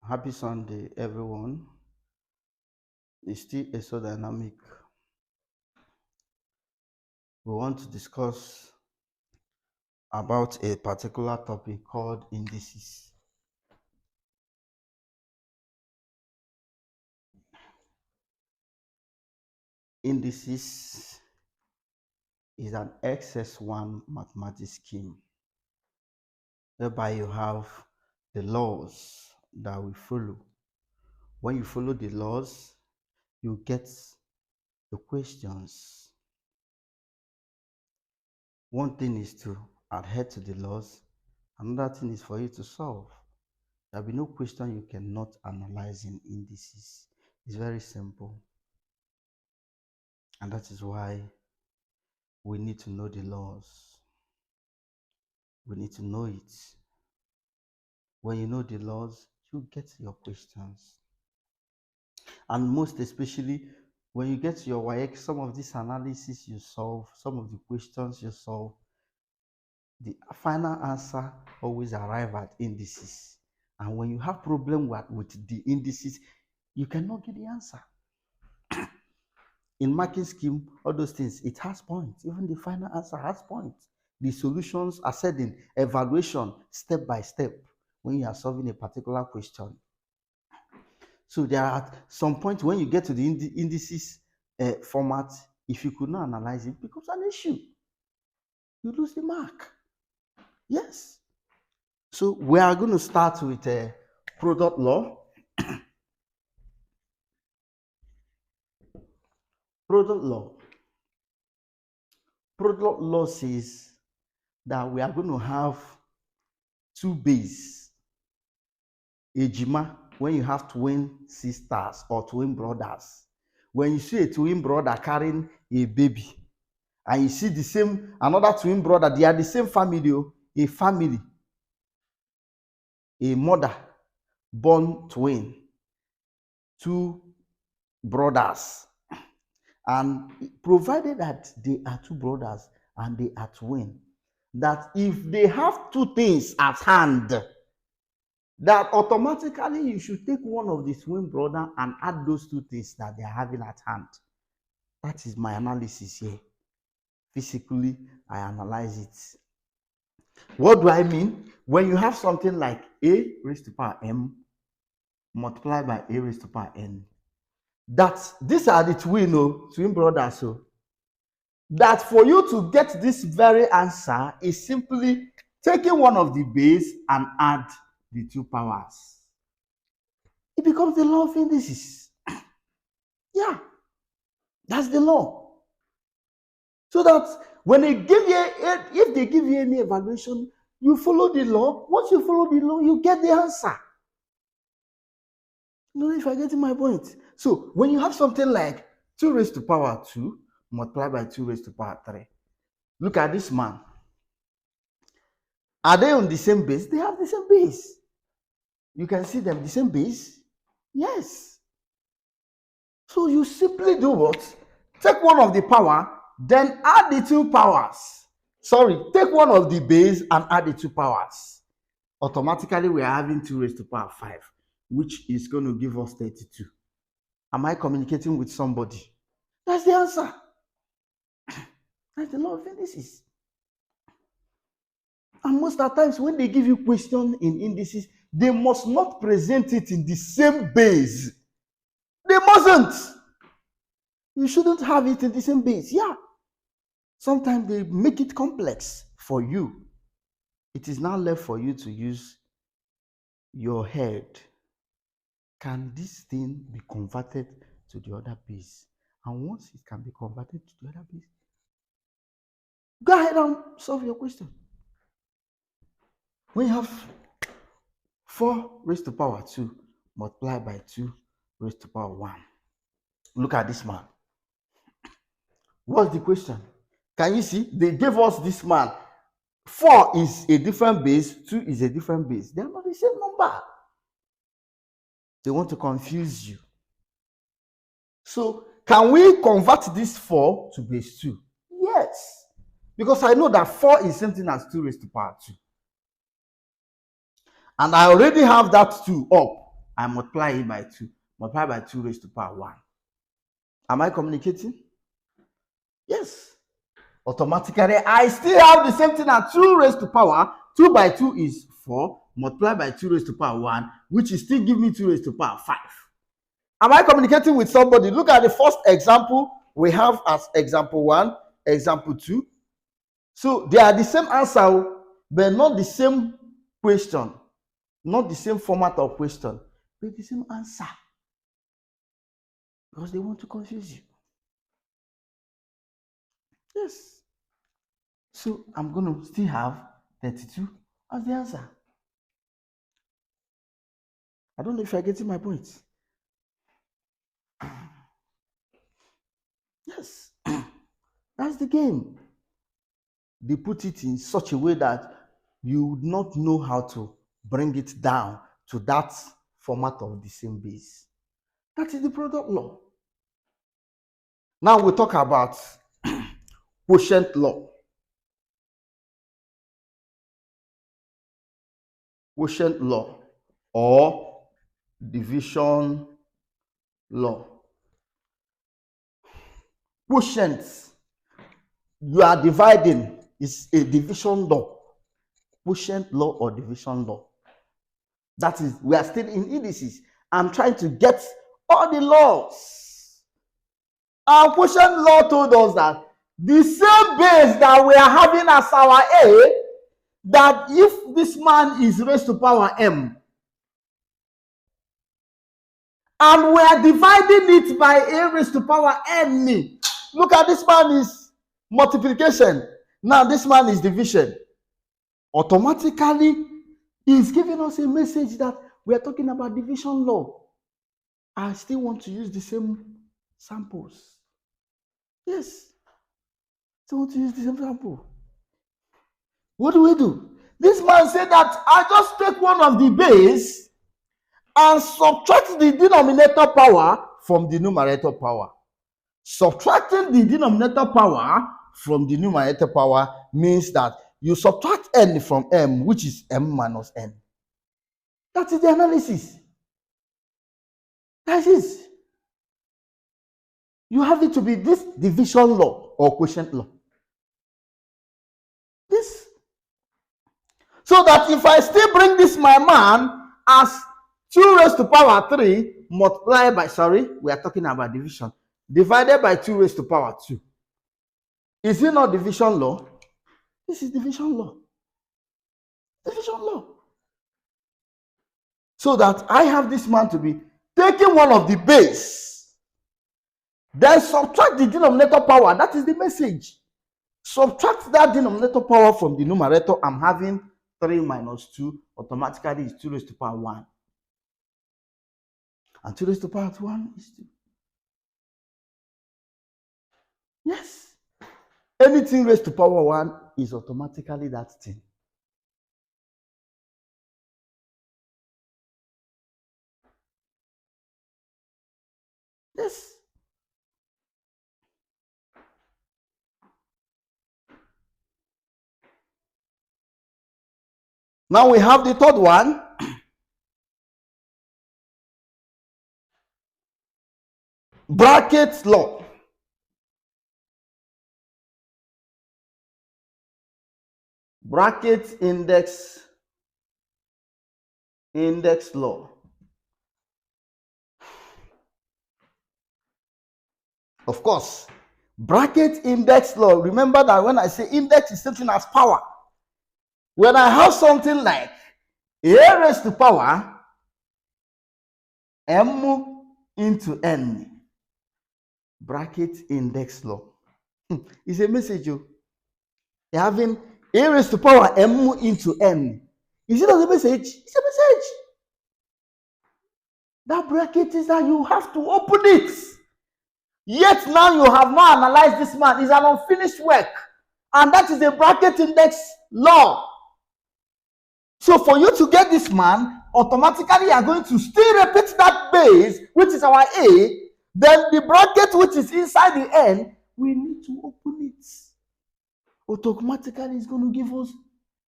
Happy Sunday, everyone. It's still isodynamic. We want to discuss about a particular topic called indices. Indices is an XS1 mathematics scheme whereby you have the laws that we follow. When you follow the laws, you get the questions. One thing is to adhere to the laws, another thing is for you to solve. There will be no question you cannot analyze in indices. It's very simple. And that is why we need to know the laws. We need to know it. When you know the laws, you get your questions. And most especially, when you get your WAEC, some of this analysis you solve, some of the questions you solve, the final answer always arrive at indices. And when you have problem with the indices, you cannot get the answer. In marking scheme, all those things, it has points. Even the final answer has points. The solutions are set in evaluation step by step when you are solving a particular question. So there are some points when you get to the indices format, if you could not analyze it, it becomes an issue. You lose the mark. Yes. So we are going to start with product law. Product law. Product law says that we are going to have two bases. Ejima, when you have twin sisters or twin brothers. When you see a twin brother carrying a baby, and you see the same, another twin brother, they are the same family, a family, a mother, born twin, two brothers. And provided that they are two brothers and they are twin, that if they have two things at hand, that automatically you should take one of the twin brother and add those two things that they are having at hand. That is my analysis here. Physically, I analyze it. What do I mean? When you have something like a raised to power m multiplied by a raised to power n, that these are the twin brothers. So that for you to get this very answer is simply taking one of the base and add the two powers. It becomes the law of indices. Yeah, that's the law. So that when they give you, if they give you any evaluation, you follow the law. Once you follow the law, you get the answer. No, if I get my point. So when you have something like 2 raised to power 2 multiplied by 2 raised to power 3, look at this man. Are they on the same base? They have the same base. You can see them, the same base. Yes. So you simply do what? Take one of the power, then add the two powers. Sorry, take one of the base and add the two powers. Automatically, we are having 2 raised to power 5, which is going to give us 32. Am I communicating with somebody? That's the answer. That's the law of indices. And most of the times when they give you question in indices, they must not present it in the same base. They mustn't. You shouldn't have it in the same base. Yeah. Sometimes they make it complex for you. It is now left for you to use your head. Can this thing be converted to the other base? And once it can be converted to the other base, go ahead and solve your question. When you have 4 raised to power 2 multiplied by 2 raised to power 1. Look at this man. What's the question? Can you see? They gave us this man. 4 is a different base, 2 is a different base. They are not the same number. They want to confuse you. So, can we convert this 4 to base 2? Yes. Because I know that 4 is something as 2 raised to power 2. And I already have that 2 up. I multiply it by 2. Multiply by 2 raised to power 1. Am I communicating? Yes. Automatically, I still have the same thing as 2 raised to power. 2 by 2 is 4. Multiply by 2 raised to power 1, which is still give me 2 raised to power 5. Am I communicating with somebody? Look at the first example we have as example 1, example 2. So they are the same answer, but not the same question. Not the same format of question, but the same answer. Because they want to confuse you. Yes. So I'm going to still have 32 as the answer. I don't know if you're getting my point. Yes. That's the game. They put it in such a way that you would not know how to bring it down to that format of the same base. That is the product law. Now we talk about quotient law. Quotient law or division law. Quotient, you are dividing, is a division law. Quotient law or division law. That is, we are still in indices. I'm trying to get all the laws. Our quotient law told us that the same base that we are having as our A, that if this man is raised to power m, and we are dividing it by a raised to power n. Look at this man is multiplication. Now this man is division. Automatically, is giving us a message that we are talking about division law. I still want to use the same samples. Yes. Still want to use the same sample. What do? This man said that I just take one of the base and subtract the denominator power from the numerator power. Subtracting the denominator power from the numerator power means that you subtract n from m, which is m minus n. That is the analysis. That is. You have it to be this division law or quotient law. This. So that if I still bring this my man as 2 raised to power 3 multiplied by, we are talking about division, divided by 2 raised to power 2. Is it not division law? This is division law. Division law. So that I have this man to be taking one of the base, then subtract the denominator power. That is the message. Subtract that denominator power from the numerator. I'm having 3 minus 2. Automatically is 2 raised to power 1. And 2 raised to power 1 is 2. Yes. Anything raised to power 1 is automatically that thing. Yes. Now we have the third one. Bracket law. Bracket index law. Of course, bracket index law. Remember that when I say index is something as power. When I have something like a raised to power m into n, bracket index law. It's a message. You're having a raised to power m into n. Is it not a message? It's a message. That bracket is that you have to open it. Yet now you have not analyzed this man. It's an unfinished work. And that is a bracket index law. So for you to get this man, automatically you are going to still repeat that base, which is our A. Then the bracket which is inside the N, we need to open it. Automatically it's going to give us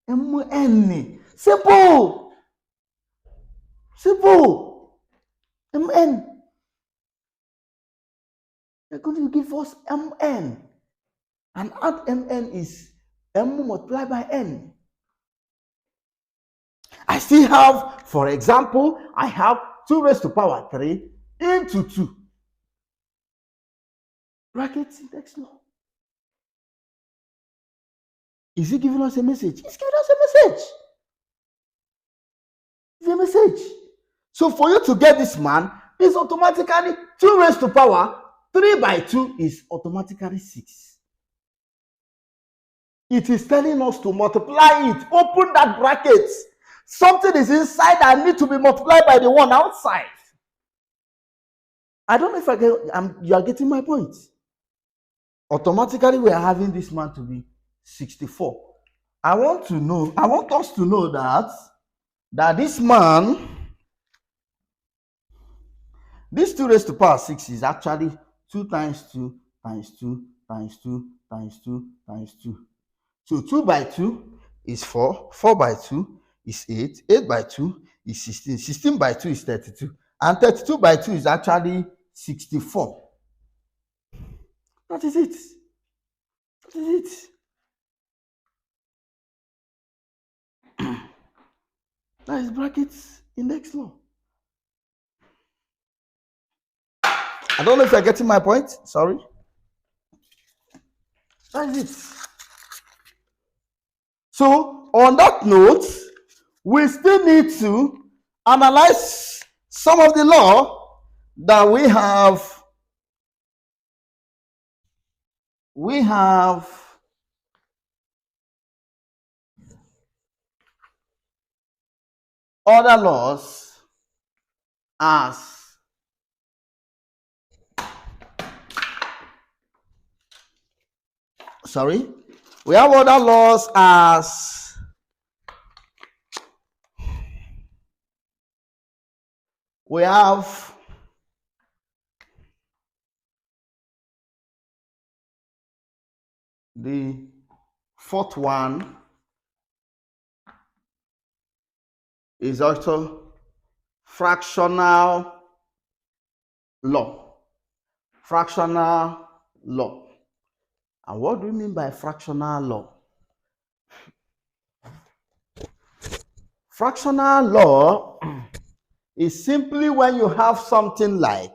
MN. Simple. Simple. mn. They're going to give us mn. And add mn is m multiplied by n. I still have, for example, I have 2 raised to power 3 into 2. Brackets index law. Is he giving us a message? He's giving us a message. It's a message. So for you to get this man, it's automatically 2 raised to power 3 by 2 is automatically 6. It is telling us to multiply it. Open that bracket. Something is inside that needs to be multiplied by the one outside. I don't know if you are getting my point. Automatically, we are having this man to be 64. I want us to know that this man, this 2 raised to power 6 is actually 2 times 2 times 2 times 2 times 2 times 2. So 2 by 2 is 4, 4 by 2 is 8, 8 by 2 is 16, 16 by 2 is 32, and 32 by 2 is actually 64. That is it. That is it. That is brackets index law. I don't know if you're getting my point. Sorry. That is it. So, on that note, we still need to analyze some of the law that we have. We have other laws as we have other laws as we have the fourth one is also fractional law. Fractional law. And what do we mean by fractional law? Fractional law is simply when you have something like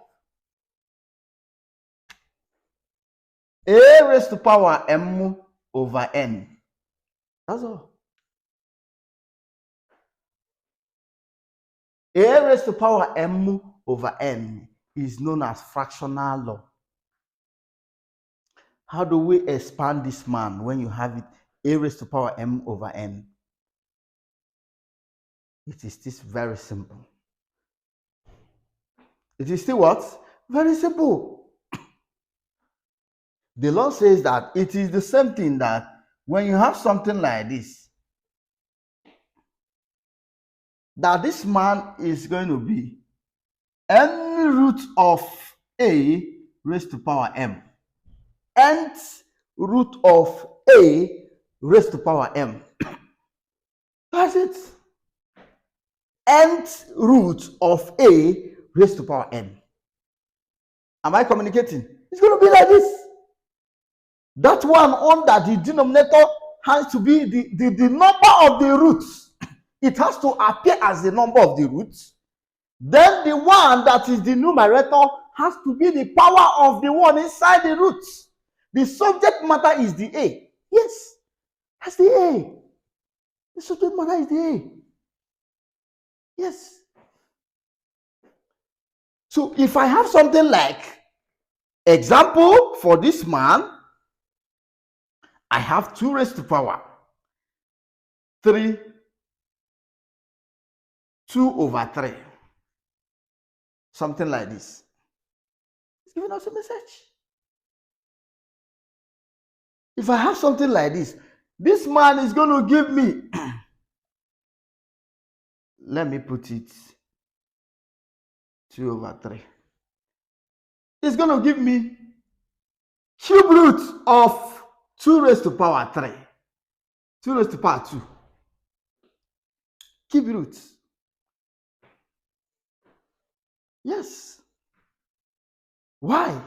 a raised to power m over n. That's all. A raised to power m over n is known as fractional law. How do we expand this man when you have it a raised to power m over n? It is this very simple. It is still what? Very simple. The law says that it is the same thing that when you have something like this, that this man is going to be n root of a raised to power m. Nth root of a raised to power m. That's it. Nth root of a raised to power n. Am I communicating? It's going to be like this. That one under the denominator has to be the number of the roots. It has to appear as the number of the roots. Then the one that is the numerator has to be the power of the one inside the roots. The subject matter is the A. Yes, that's the A. The subject matter is the A. Yes. So if I have something like, example for this man, I have 2 raised to power 3, 2 over 3. Something like this. It's giving us a message. If I have something like this man is going to give me, let me put it 2 over 3. It's going to give me cube root of 2 raised to power 3. 2 raised to power 2. Cube root. Yes. Why?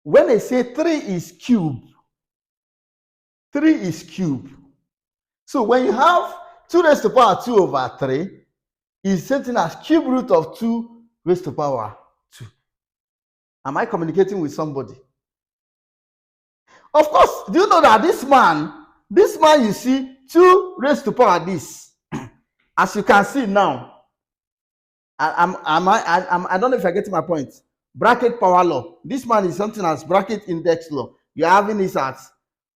When they say 3 is cube, 3 is cube. So when you have 2 raised to power 2 over 3, is something as cube root of 2 raised to power 2. Am I communicating with somebody? Of course, do you know that this man, you see, 2 raised to power this. As you can see now, I don't know if I get my point. Bracket power law. This man is something as bracket index law. You're having this as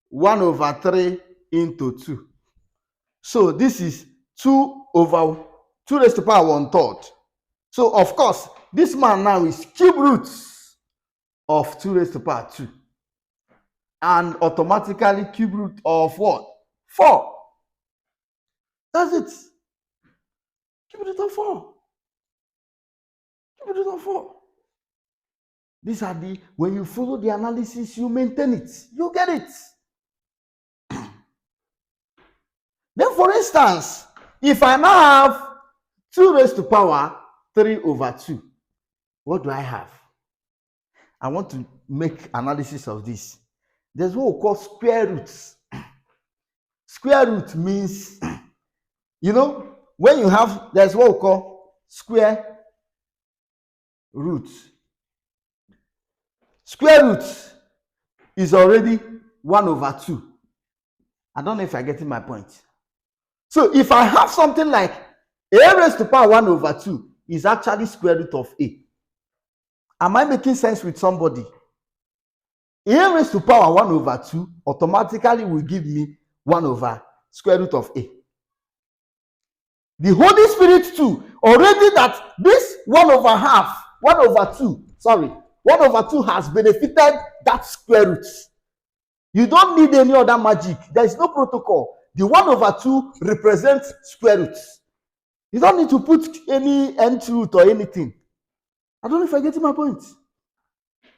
1 over 3 into 2. So this is 2 over 2 raised to power 1/3. So of course, this man now is cube root of 2 raised to power 2. And automatically cube root of what? 4. That's it. Cube root of 4. Cube root of 4. These are the, when you follow the analysis, you maintain it. You get it. Then for instance, if I now have 2 raised to power 3 over 2, what do I have? I want to make analysis of this. There's what we call square roots. Square root means, you know, when you have, there's what we call square root. Square root is already 1 over 2. I don't know if I'm getting my point. So if I have something like a raised to power 1 over 2 is actually square root of a. Am I making sense with somebody? A raised to power 1 over 2 automatically will give me 1 over square root of a. The Holy Spirit too, already that this 1 over 2 has benefited that square root. You don't need any other magic. There is no protocol. The 1 over 2 represents square roots. You don't need to put any nth root or anything. I don't know if I get my point.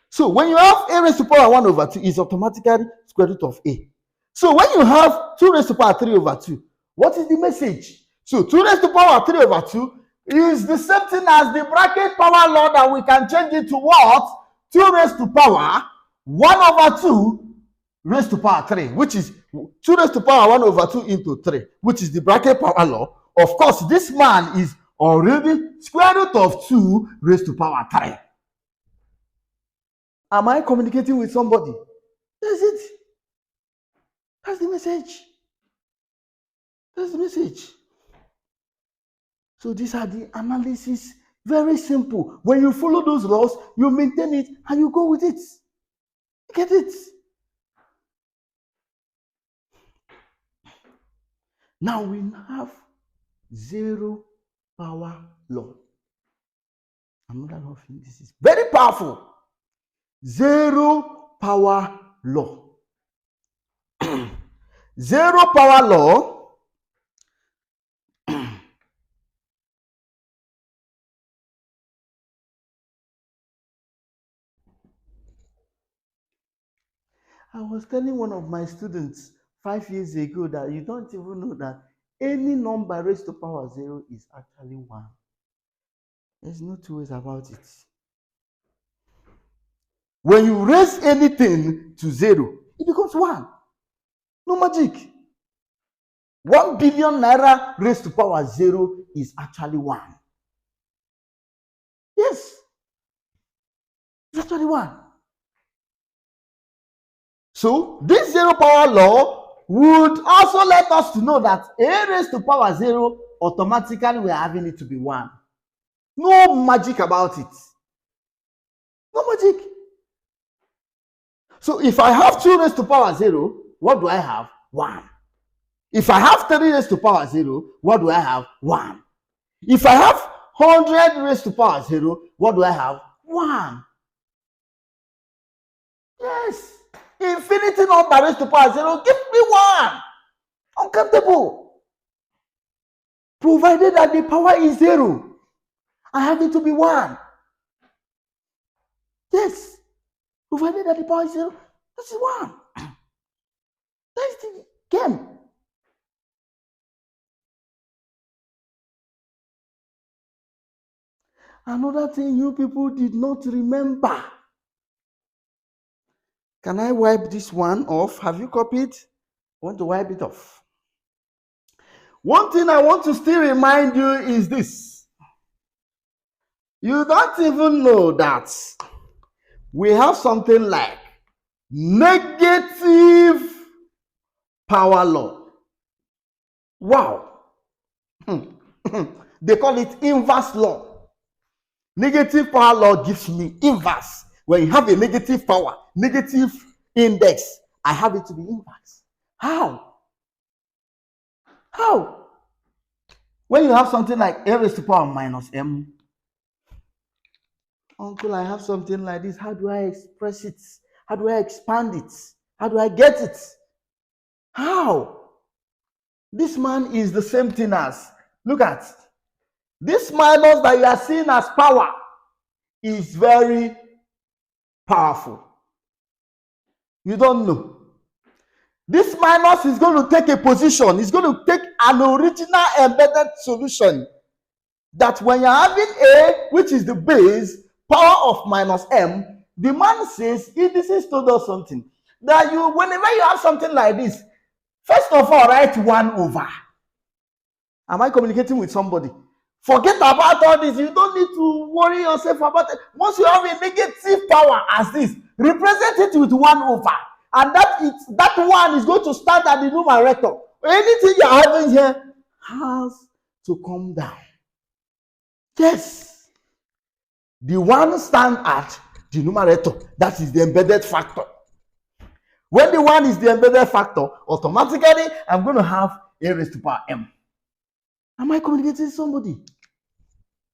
So when you have a raised to power 1 over 2, is automatically square root of a. So when you have 2 raised to power 3 over 2, what is the message? So 2 raised to power 3 over 2 is the same thing as the bracket power law that we can change it to what? 2 raised to power 1 over 2 raised to power 3, which is 2 raised to power 1 over 2 into 3, which is the bracket power law. Of course, this man is already square root of 2 raised to power 3. Am I communicating with somebody? That's it. That's the message. That's the message. So these are the analysis. Very simple. When you follow those laws, you maintain it and you go with it. You get it? Now we have zero power law. Another law of indices. Very powerful. Zero power law. Zero power law I was telling one of my students 5 years ago that you don't even know that any number raised to power 0 is actually 1. There's no two ways about it. When you raise anything to 0, it becomes 1. No magic. 1 billion naira raised to power 0 is actually 1. Yes. It's actually 1. So this zero power law would also let us to know that a raised to power 0 automatically we are having it to be 1. No magic about it. No magic. So if I have 2 raised to power 0, what do I have? 1. If I have 3 raised to power 0, what do I have? 1. If I have 100 raised to power 0, what do I have? 1. Yes. Infinity number raised to power 0, give me 1. Uncountable. Provided that the power is 0, I have it to be 1. Yes. Provided that the power is 0, this is 1. That's the game. Another thing you people did not remember. Can I wipe this one off? Have you copied? I want to wipe it off. One thing I want to still remind you is this. You don't even know that we have something like negative power law. Wow. They call it inverse law. Negative power law gives me inverse. When you have a negative power, negative index, I have it to be inverse. How? How? When you have something like a raised to power minus m, uncle, I have something like this. How do I express it? How do I expand it? How do I get it? How? This man is the same thing as, look at, this minus that you are seeing as power is very powerful. You don't know. This minus is going to take a position. It's going to take an original embedded solution that when you're having A, which is the base, power of minus m, the man says, Indices told us something. That you, whenever you have something like this, first of all, write 1 over. Am I communicating with somebody? Forget about all this. You don't need to worry yourself about it. Once you have a negative power as this, represent it with 1 over. And that one is going to start at the numerator. Anything you're having here has to come down. Yes. The one stands at the numerator. That is the embedded factor. When the one is the embedded factor, automatically I'm going to have a raised to power m. Am I communicating with somebody?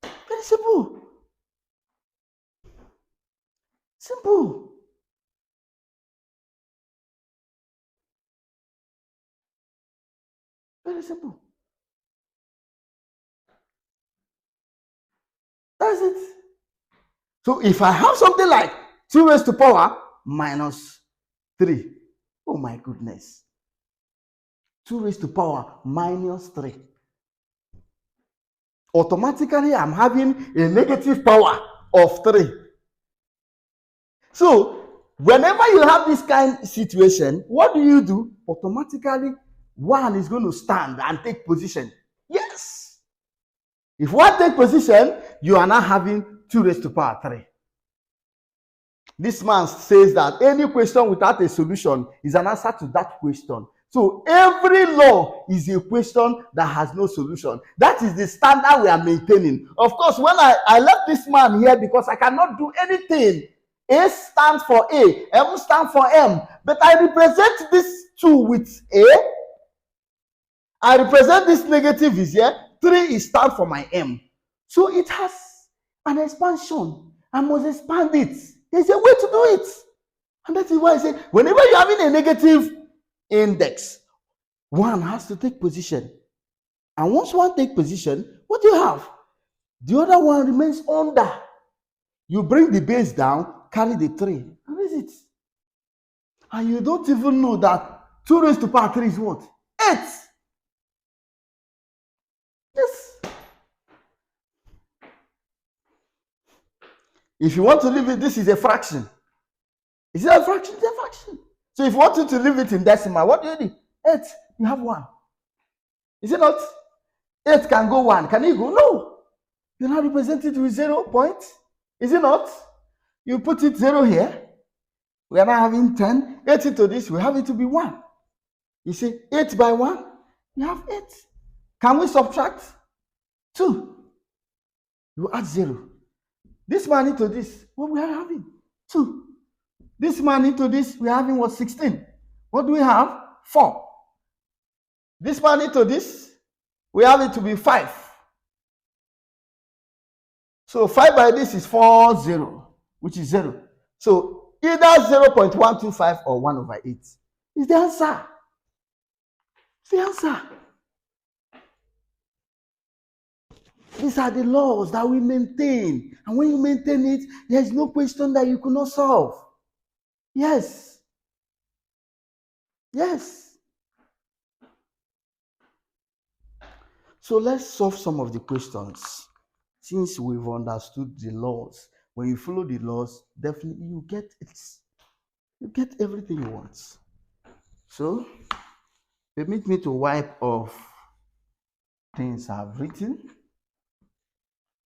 Very simple. Simple. Very simple. That's it. So if I have something like 2 raised to power minus 3. Oh my goodness. 2 raised to power minus 3. Automatically, I'm having a negative power of 3. So, whenever you have this kind of situation, what do? Automatically, 1 is going to stand and take position. Yes. If 1 takes position, you are now having 2 raised to power 3. This man says that any question without a solution is an answer to that question. So every law is a question that has no solution. That is the standard we are maintaining. Of course, when I left this man here because I cannot do anything. A stands for A, M stands for M. But I represent this 2 with A. I represent this negative is here. 3 is stand for my M. So it has an expansion. I must expand it. There's a way to do it. And that is why I say, whenever you're having a negative index, 1 has to take position. And once 1 takes position, what do you have? The other one remains under. You bring the base down, carry the 3. And raise it. And you don't even know that 2 raised to power 3 is what? 8. Yes. If you want to leave it, this is a fraction. Is it a fraction? It's a fraction. So if you want to leave it in decimal, what do you do? 8. You have 1. Is it not? 8 can go 1. Can it go? No. You now represent it with 0 point. Is it not? You put it 0 here. We are now having 10. 8 into this, we have it to be 1. You see, 8 by 1, you have 8. Can we subtract? 2. You add 0. This man into this, what we are having? 2. This man into this, we are having what? 16. What do we have? 4. This man into this, we have it to be 5. So 5 by this is 4, 0, which is 0. So either 0.125 or 1 over 8 is the answer. It's the answer. These are the laws that we maintain. And when you maintain it, there is no question that you could not solve. Yes. Yes. So let's solve some of the questions. since we've understood the laws, when you follow the laws, definitely you get it. You get everything you want. So, permit me to wipe off things I've written.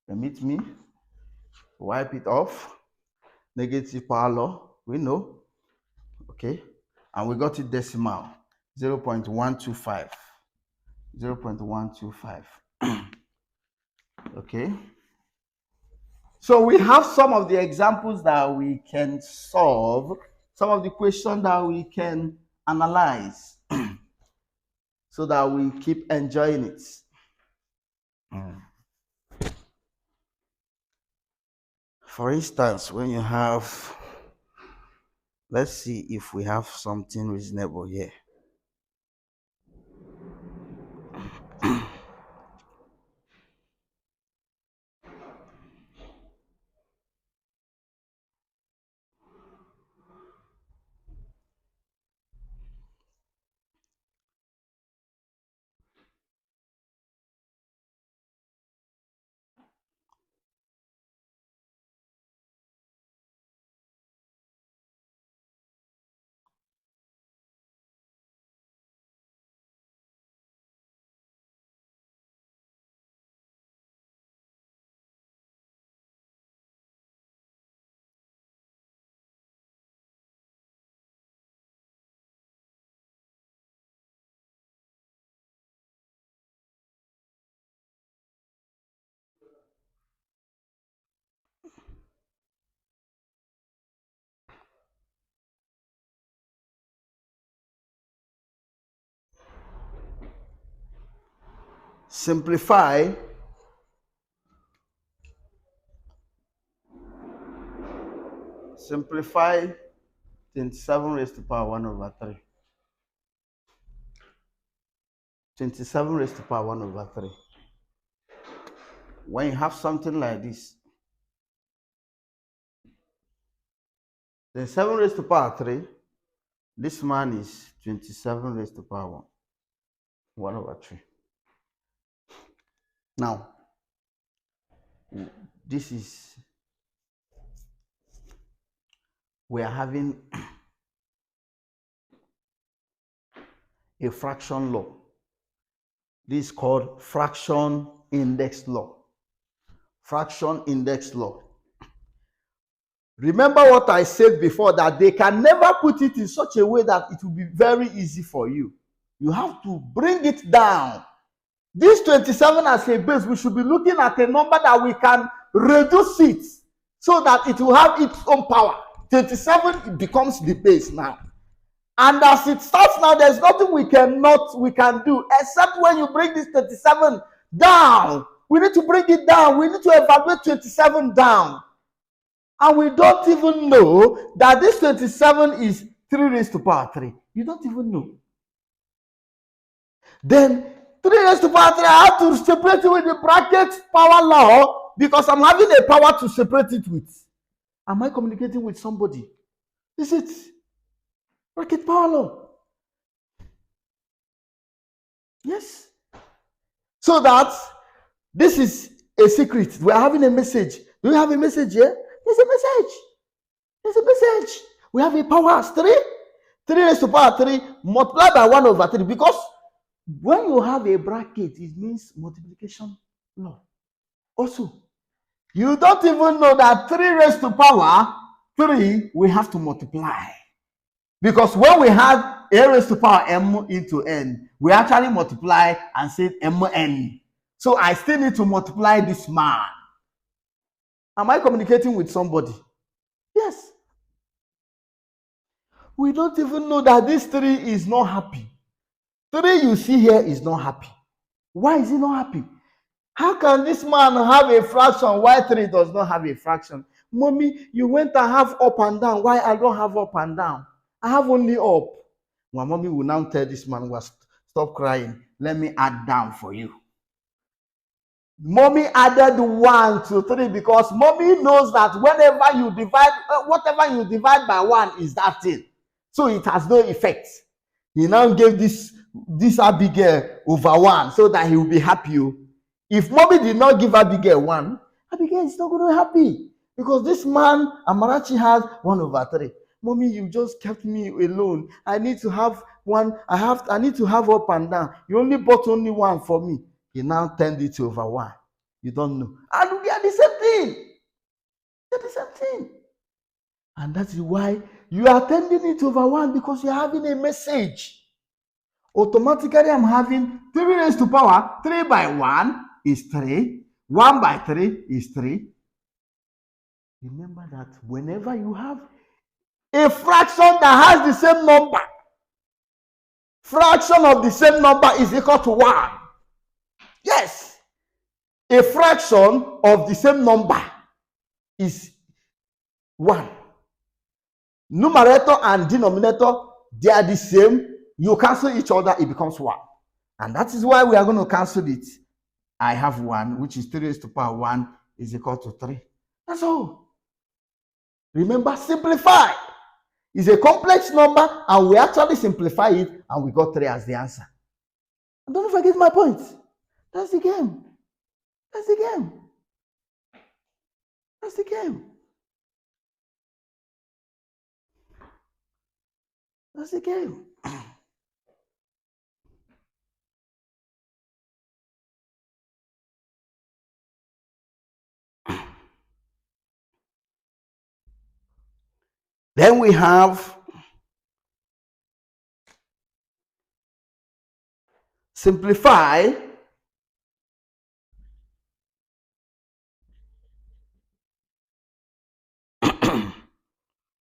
Permit me to wipe it off. Negative power law, we know. Okay. And we got it decimal 0.125. 0.125. Okay. So we have some of the examples that we can solve, some of the questions that we can analyze so that we keep enjoying it. For instance, when you have, let's see if we have something reasonable here. Simplify 27 raised to power 1 over 3. 27 raised to power 1 over 3. When you have something like this, then 7 raised to power 3, this man is 27 raised to power 1. 1 over 3. Now, this is, we are having a fraction law. This is called fraction index law. Fraction index law. Remember what I said before, that they can never put it in such a way that it will be very easy for you. You have to bring it down. This 27 as a base, we should be looking at a number that we can reduce it so that it will have its own power. 27 becomes the base now. And as it starts now, there's nothing we can do except when you bring this 27 down. We need to bring it down. We need to evaluate 27 down. And we don't even know that this 27 is 3 raised to power 3. You don't even know. Then 3 raised to power 3, I have to separate it with the bracket power law because I'm having a power to separate it with. Am I communicating with somebody? Is it bracket power law? Yes. So that this is a secret. We are having a message. Do we have a message here? There's a message. There's a message. We have a power as 3. 3 raised to power 3 multiplied by 1 over 3. Because when you have a bracket, it means multiplication law. Also, you don't even know that 3 raised to power 3, we have to multiply. Because when we had a raised to power m into n, we actually multiply and say mn. So I still need to multiply this man. Am I communicating with somebody? Yes. We don't even know that this 3 is not happy. 3 you see here is not happy. Why is he not happy? How can this man have a fraction while 3 does not have a fraction? Mommy, you went and have up and down. Why I don't have up and down? I have only up. My mommy will now tell this man, stop crying. Let me add down for you. Mommy added 1 to 3 because mommy knows that whenever you divide, whatever you divide by 1 is that thing. So it has no effect. He now gave this Abigail over 1 so that he will be happy. If mommy did not give Abigail 1, Abigail is not going to happy because this man, Amarachi, has 1/3. Mommy, you just kept me alone. I need to have one. I need to have up and down. You only bought only one for me. He now turned it to over 1. You don't know. And we are the same thing. They're the same thing. And that is why you are turning it over 1 because you're having a message. Automatically, I'm having 3 raised to power. 3 by 1 is 3. 1 by 3 is 3. Remember that whenever you have a fraction that has the same number, fraction of the same number is equal to 1. Yes. A fraction of the same number is 1. Numerator and denominator, they are the same. You cancel each other, it becomes 1. And that is why we are going to cancel it. I have 1, which is 3 raised to power 1 is equal to 3. That's all. Remember, simplify. It's a complex number, and we actually simplify it, and we got 3 as the answer. And don't forget my point. That's the game. That's the game. That's the game. That's the game. Then we have simplify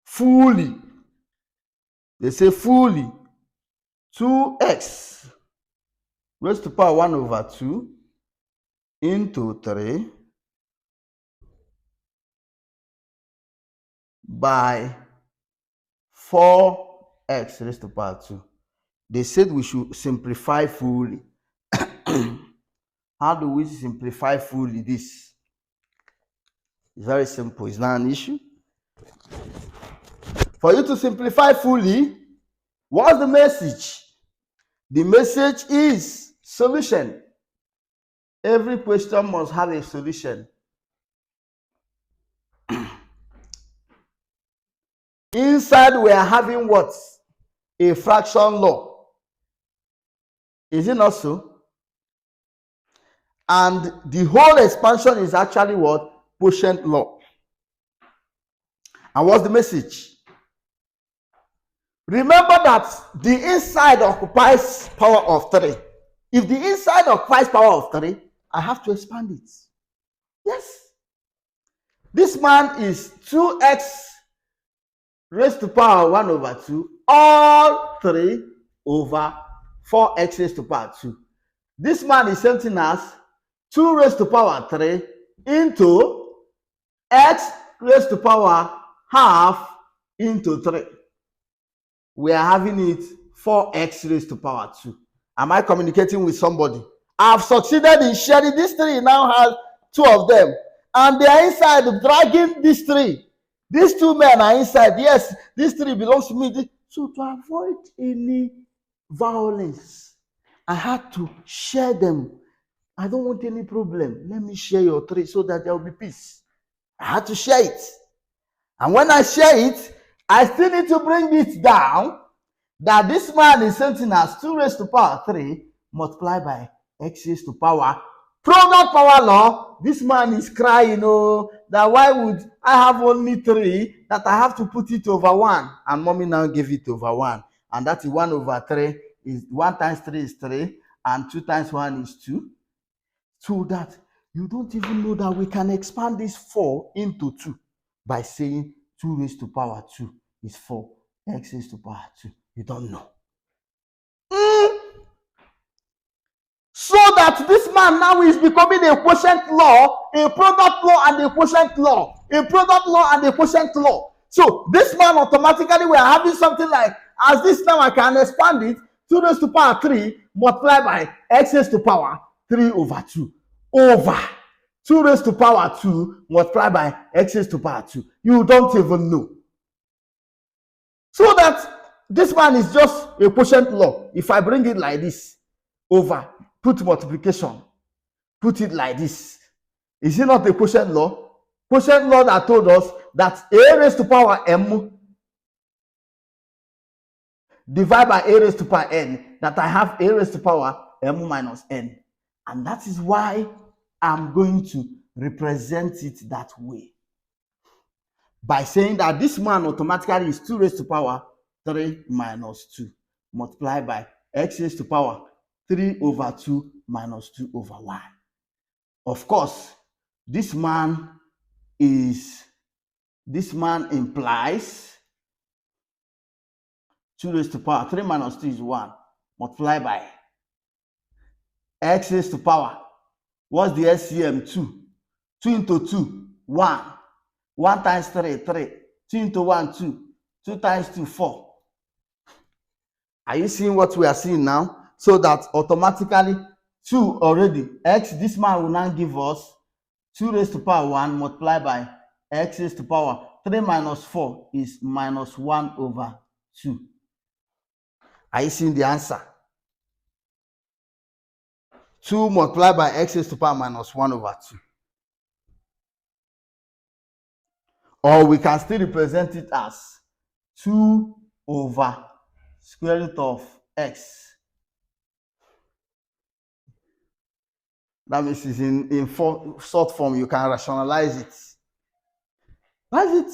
fully. They say fully. 2x raised to power 1/2 into 3 by 4x raised to power 2. They said we should simplify fully. How do we simplify fully this? It's very simple. It's not an issue. For you to simplify fully, what's the message? The message is solution. Every question must have a solution. Inside we are having what? A fraction law. Is it not so? And the whole expansion is actually what? Quotient law. And what's the message? Remember that the inside occupies power of 3. If the inside occupies power of 3, I have to expand it. Yes. This man is 2x raised to power 1/2, all 3 over 4x raised to power 2. This man is something as 2 raised to power 3 into x raised to power half into 3. We are having it 4x raised to power 2. Am I communicating with somebody? I've succeeded in sharing. This 3 now has 2 of them. And they are inside dragging this 3. These 2 men are inside. Yes, this 3 belongs to me. So to avoid any violence, I had to share them. I don't want any problem. Let me share your 3 so that there will be peace. I had to share it. And when I share it, I still need to bring it down that this man is something as 2 raised to power 3 multiplied by x raised to power. Product power law, this man is crying, that why would I have only 3 that I have to put it over 1? And mommy now gave it over 1. And that is 1/3 is 1 times 3 is 3 and 2 times 1 is 2. So that you don't even know that we can expand this 4 into 2 by saying 2 raised to power 2 is 4. X raised to power 2. You don't know. So that this man now is becoming a quotient law, a product law, and a quotient law. A product law and a quotient law. So this man automatically we are having something like, as this now I can expand it, 2 raised to power 3 multiplied by x raised to power 3/2 over 2 raised to power 2 multiplied by x raised to power 2. You don't even know. So that this man is just a quotient law. If I bring it like this, over, put multiplication, put it like this, Is it not a quotient law? Quotient law that told us that a raised to power m divided by a raised to power n, that I have a raised to power m minus n. And that is why I'm going to represent it that way. By saying that this man automatically is 2 raised to power 3 minus 2 multiplied by x raised to power 3 over 2 minus 2 over y. Of course, this man implies 2 raised to power 3 minus 2 is 1 multiplied by x raised to power. What's the SCM? 2. 2 into 2, 1. 1 times 3, 3. 2 into 1, 2. 2 times 2, 4. Are you seeing what we are seeing now? So that automatically 2 already. X, this man will now give us 2 raised to power 1 multiplied by x raised to power 3 minus 4 is minus 1 over 2. Are you seeing the answer? 2 multiplied by x raised to power minus 1 over 2. Or we can still represent it as 2 over square root of x. That means it's in short form. You can rationalize it. That's it.